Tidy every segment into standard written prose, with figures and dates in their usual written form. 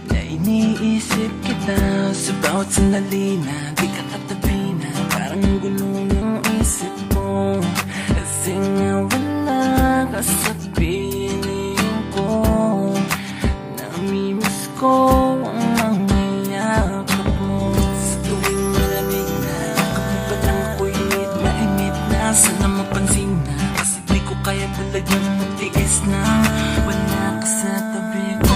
na iniisip kita sa bawat sandali na di ka katabi na. Parang gulo ng isip mo kasi nga wala ka sa piling ko. Namimiss ko ang mga yakap mo. Sa tuwing malamig na kapag lang ako'y init na sana mapansin na, kasi di ko kaya talagang magtiis na wala ka sa tabi ko.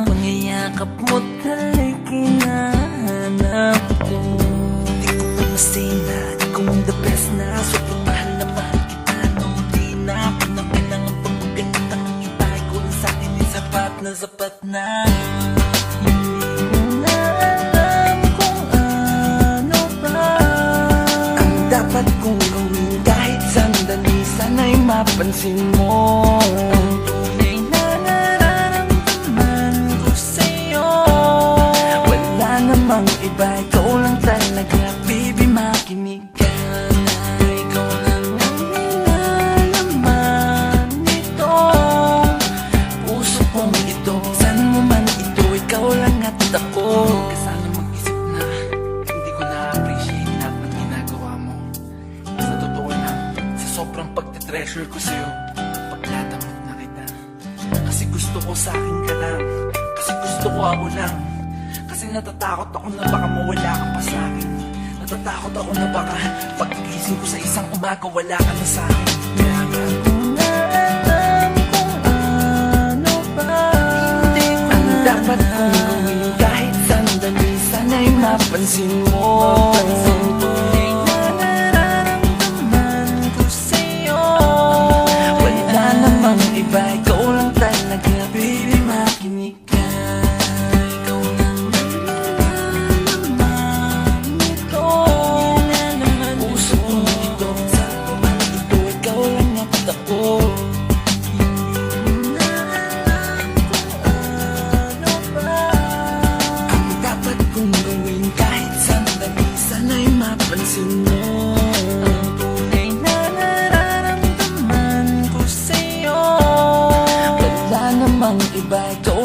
Pangayakap mo tala'y kinahanap ko. Di ko masina, di ko the best na. Sobrang mahal na mahal kita nung di na pinakailangan pang magganit ang itay ko lang sa'kin ay sapat na. Hindi mo na alam kung ano ba ang dapat kong gawin kahit sandali. Sana'y mapansin mo namang iba, ikaw lang talaga. Baby, makinig ka na. Ikaw lang ang nilalaman nito puso kong ito. Saan mo man ito, ikaw lang at ako. Kasana mag-isip na hindi ko na-appreciate lahat ng ginagawa mo. Sa totoo lang, sa sobrang pagtitreasure ko sa'yo, pagkadamot na kita. Kasi gusto ko sa'kin ka lang, kasi gusto ko ako lang. Kasi natatakot ako na baka mawala ka pa sa'kin. Natatakot ako na baka pag-gising ko sa isang umaga wala ka na sa'kin. Kaya nga ko na alam kung ano ba ang dapat kong gawin kahit sandali. Sana'y mapansin mo tunay na nararamdaman ko sa'yo. Wala namang iba, ikaw lang talaga. Baby, makinig ka. Pansin mo ang tunay na nararamdaman ko sa'yo. Wala namang iba, ikaw